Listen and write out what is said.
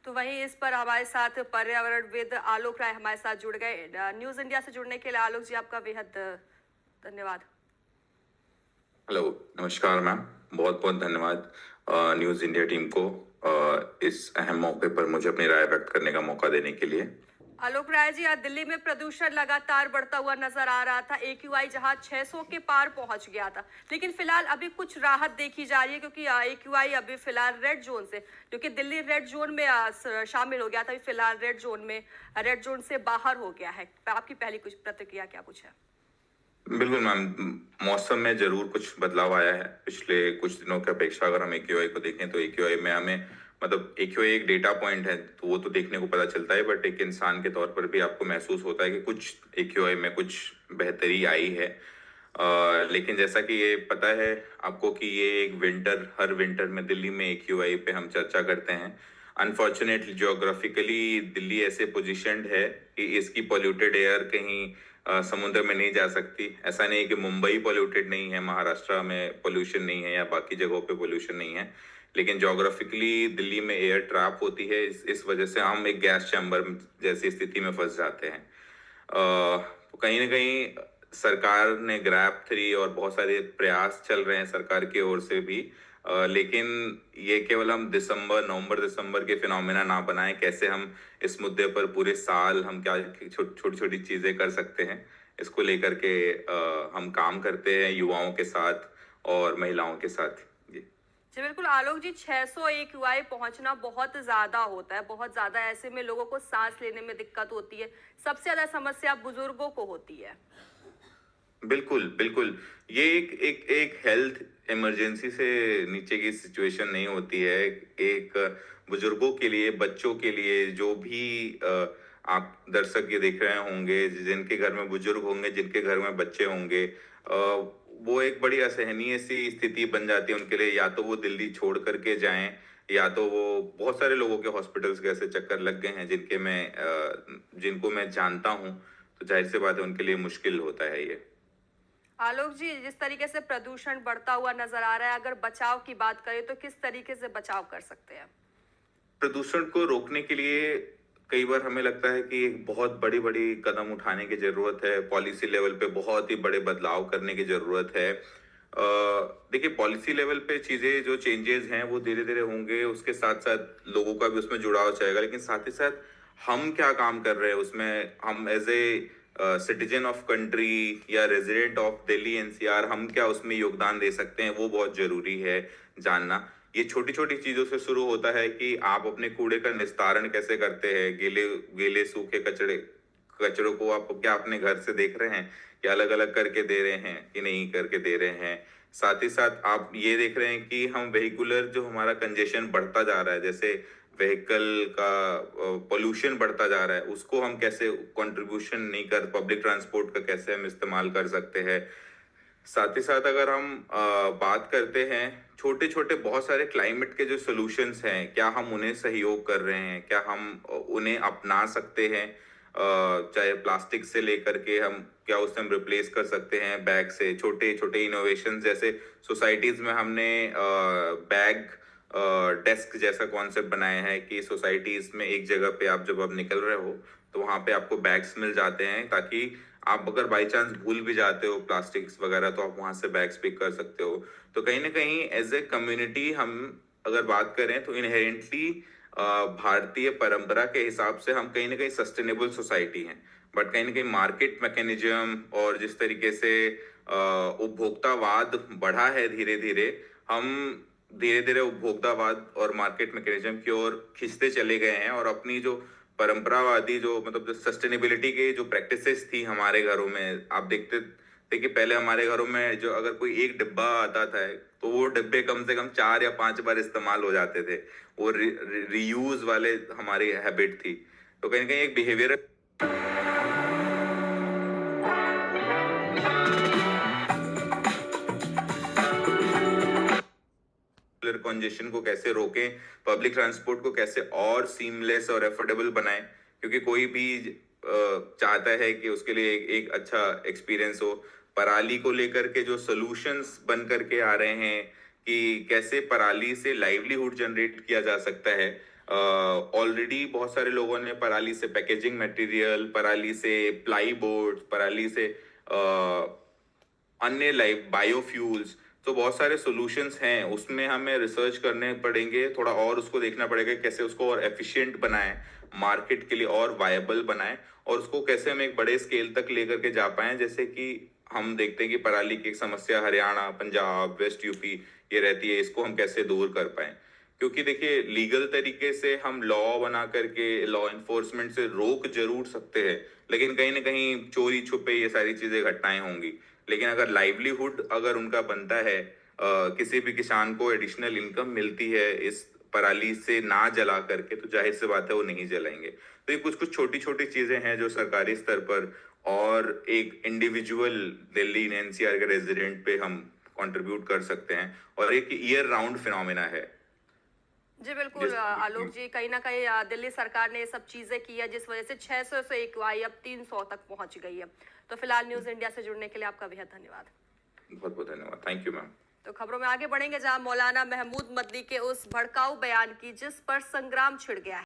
तो वहीं इस पर हमारे साथ पर्यावरणविद आलोक राय हमारे साथ जुड़ गए। न्यूज इंडिया से जुड़ने के लिए आलोक जी आपका बेहद धन्यवाद। हेलो, नमस्कार मैम। बहुत बहुत धन्यवाद न्यूज़ इंडिया टीम को इस अहम मौके पर मुझे अपनी राय व्यक्त करने का मौका देने के लिए। आलोक राय जी, आज दिल्ली में प्रदूषण लगातार बढ़ता हुआ नजर आ रहा था। AQI जहां 600 के पार पहुंच गया था, लेकिन फिलहाल अभी कुछ राहत देखी जा रही है क्योंकि AQI अभी फिलहाल रेड जोन से, क्योंकि दिल्ली रेड जोन में शामिल हो गया था, अभी फिलहाल रेड जोन से बाहर हो गया है। आपकी पहली कुछ प्रतिक्रिया क्या कुछ है? बिल्कुल मैम। मौसम में जरूर कुछ बदलाव आया है पिछले कुछ दिनों की अपेक्षा। अगर हम एक्यूआई को देखें तो एक्यूआई में हमें मतलब एक्यूआई एक डेटा पॉइंट है तो वो तो देखने को पता चलता है, बट एक इंसान के तौर पर भी आपको महसूस होता है कि कुछ एक्यूआई में कुछ बेहतरी आई है। लेकिन जैसा कि ये पता है आपको कि ये एक हर विंटर में दिल्ली में एक्यूआई पे हम चर्चा करते हैं। अनफॉर्चुनेटली जियोग्राफिकली दिल्ली ऐसे पोजिशन्ड है कि इसकी पॉल्यूटेड एयर कहीं समुद्र में नहीं जा सकती। ऐसा नहीं है कि मुंबई पॉल्यूटेड नहीं है, महाराष्ट्र में पोल्यूशन नहीं है या बाकी जगहों पे पोल्यूशन नहीं है, लेकिन जोग्राफिकली दिल्ली में एयर ट्रैप होती है। इस वजह से हम एक गैस चैम्बर जैसी स्थिति में फंस जाते हैं। तो कहीं ना कहीं सरकार ने ग्रैप 3 और बहुत सारे प्रयास चल रहे हैं सरकार की ओर से भी। लेकिन ये केवल हम नवंबर दिसंबर के फिनोमेना ना बनाएं। कैसे हम इस मुद्दे पर पूरे साल हम क्या छोटी छोटी चीजें कर सकते हैं, इसको लेकर के हम काम करते हैं युवाओं के साथ और महिलाओं के साथ। जी जी बिल्कुल आलोक जी, 600 AQI पहुंचना बहुत ज्यादा होता है, बहुत ज्यादा। ऐसे में लोगों को सांस लेने में दिक्कत होती है। सबसे ज्यादा समस्या बुजुर्गों को होती है। बिल्कुल बिल्कुल। ये एक एक हेल्थ इमरजेंसी से नीचे की सिचुएशन नहीं होती है। एक बुजुर्गों के लिए, बच्चों के लिए, जो भी आप दर्शक ये देख रहे होंगे जिनके घर में बुजुर्ग होंगे, जिनके घर में बच्चे होंगे, वो एक बड़ी असहनीय सी स्थिति बन जाती है उनके लिए। या तो वो दिल्ली छोड़ करके जाएं, या तो वो बहुत सारे लोगों के हॉस्पिटल्स के ऐसे चक्कर लग गए हैं जिनको मैं जानता हूं। तो जाहिर सी बात है उनके लिए मुश्किल होता है ये। आलोक जी, जिस तरीके से प्रदूषण बढ़ता हुआ नजर आ रहा है, अगर बचाव की बात करें तो किस तरीके से बचाव कर सकते हैं? प्रदूषण को रोकने के लिए कई बार हमें लगता है कि एक बहुत बड़ी बड़ी कदम उठाने की जरूरत है। पॉलिसी लेवल पे बहुत ही बड़े बदलाव करने की जरूरत है। देखिए, पॉलिसी लेवल पे चीजें जो चेंजेस हैं वो धीरे धीरे होंगे, उसके साथ साथ लोगों का भी उसमें जुड़ाव चाहेगा। लेकिन साथ ही साथ हम क्या काम कर रहे हैं उसमें, हम as a citizen of country या रेजिडेंट ऑफ दिल्ली एनसीआर, हम क्या उसमें योगदान दे सकते हैं, वो बहुत जरूरी है जानना। ये छोटी छोटी चीजों से शुरू होता है कि आप अपने कूड़े का निस्तारण कैसे करते हैं। गीले गीले सूखे कचड़ों को आप क्या अपने घर से देख रहे हैं कि अलग अलग करके दे रहे हैं कि नहीं करके दे रहे हैं। साथ ही साथ आप ये देख रहे हैं कि हम वेहिकुलर जो हमारा कंजेशन बढ़ता जा रहा है, जैसे व्हीकल का पोल्यूशन बढ़ता जा रहा है, उसको हम कैसे कंट्रीब्यूशन नहीं कर, पब्लिक ट्रांसपोर्ट का कैसे हम इस्तेमाल कर सकते हैं। साथ ही साथ अगर हम बात करते हैं छोटे छोटे बहुत सारे क्लाइमेट के जो सॉल्यूशंस हैं, क्या हम उन्हें सहयोग कर रहे हैं, क्या हम उन्हें अपना सकते हैं। चाहे प्लास्टिक से लेकर के हम क्या उससे हम रिप्लेस कर सकते हैं बैग से। छोटे छोटे इनोवेशन जैसे सोसाइटीज में हमने बैग डेस्क जैसा कॉन्सेप्ट बनाया है कि सोसाइटीज में एक जगह पे आप जब आप निकल रहे हो तो वहां पे आपको बैग्स मिल जाते हैं, ताकि आप अगर बाई चांस भूल भी जाते हो प्लास्टिक्स वगैरह तो आप वहां से बैग्स पिक कर सकते हो। तो कहीं ना कहीं एज ए कम्युनिटी हम अगर बात करें तो इनहेरेंटली भारतीय परंपरा के हिसाब से हम कहीं ना कहीं सस्टेनेबल सोसाइटी हैं। बट कहीं ना कहीं मार्केट मैकेनिज्म और जिस तरीके से उपभोक्तावाद बढ़ा है धीरे धीरे, हम धीरे धीरे उपभोक्तावाद और मार्केट मैकेनिज्म की ओर खिंचते चले गए हैं। और अपनी जो परंपरावादी जो मतलब जो सस्टेनेबिलिटी की जो प्रैक्टिसेस थी हमारे घरों में, आप देखते थे कि पहले हमारे घरों में जो अगर कोई एक डिब्बा आता था तो वो डिब्बे कम से कम 4 या 5 बार इस्तेमाल हो जाते थे। वो रीयूज वाले हमारी हैबिट थी। तो कहीं ना कहीं एक बिहेवियर कंजेशन को कैसे रोकें, पब्लिक ट्रांसपोर्ट को कैसे और सीमलेस और एफोर्डेबल बनाएं, क्योंकि कोई भी चाहता है कि उसके लिए एक अच्छा एक्सपीरियंस हो। पराली को लेकर के जो सॉल्यूशंस बन करके आ रहे हैं कि कैसे पराली से लाइवलीहुड जनरेट किया जा सकता है। ऑलरेडी बहुत सारे लोगों ने पराली से पैकेजिंग मटेरियल, पराली से प्लाई बोर्ड, पराली से अन्य लाइक बायोफ्यूल्स, तो बहुत सारे सॉल्यूशंस हैं। उसमें हमें रिसर्च करने पड़ेंगे, थोड़ा और उसको देखना पड़ेगा कैसे उसको और एफिशिएंट बनाएं, मार्केट के लिए और वायबल बनाएं, और उसको कैसे हम एक बड़े स्केल तक लेकर के जा पाएं। जैसे कि हम देखते हैं कि पराली की एक समस्या हरियाणा, पंजाब, वेस्ट यूपी ये रहती है, इसको हम कैसे दूर कर पाएं। क्योंकि देखिए लीगल तरीके से हम लॉ बना करके लॉ इन्फोर्समेंट से रोक जरूर सकते हैं, लेकिन कहीं ना कहीं चोरी छुपे ये सारी चीजें घटनाएं होंगी। लेकिन अगर लाइवलीहुड अगर उनका बनता है, किसी भी किसान को एडिशनल इनकम मिलती है इस पराली से ना जला करके, तो जाहिर सी बात है वो नहीं जलाएंगे। तो ये कुछ कुछ छोटी छोटी चीजें हैं जो सरकारी स्तर पर और एक इंडिविजुअल दिल्ली एनसीआर के रेजिडेंट पे हम कंट्रीब्यूट कर सकते हैं, और एक ईयर राउंड फिनोमेना है। जी बिल्कुल जिस आलोक जी, कहीं ना कहीं दिल्ली सरकार ने ये सब चीजें की है जिस वजह से 600 से AQI अब 300 तक पहुंच गई है। तो फिलहाल न्यूज इंडिया से जुड़ने के लिए आपका बेहद धन्यवाद। बहुत बहुत धन्यवाद, थैंक यू मैम। तो खबरों में आगे बढ़ेंगे जहां मौलाना महमूद मदनी के उस भड़काऊ बयान की जिस पर संग्राम छिड़ गया है।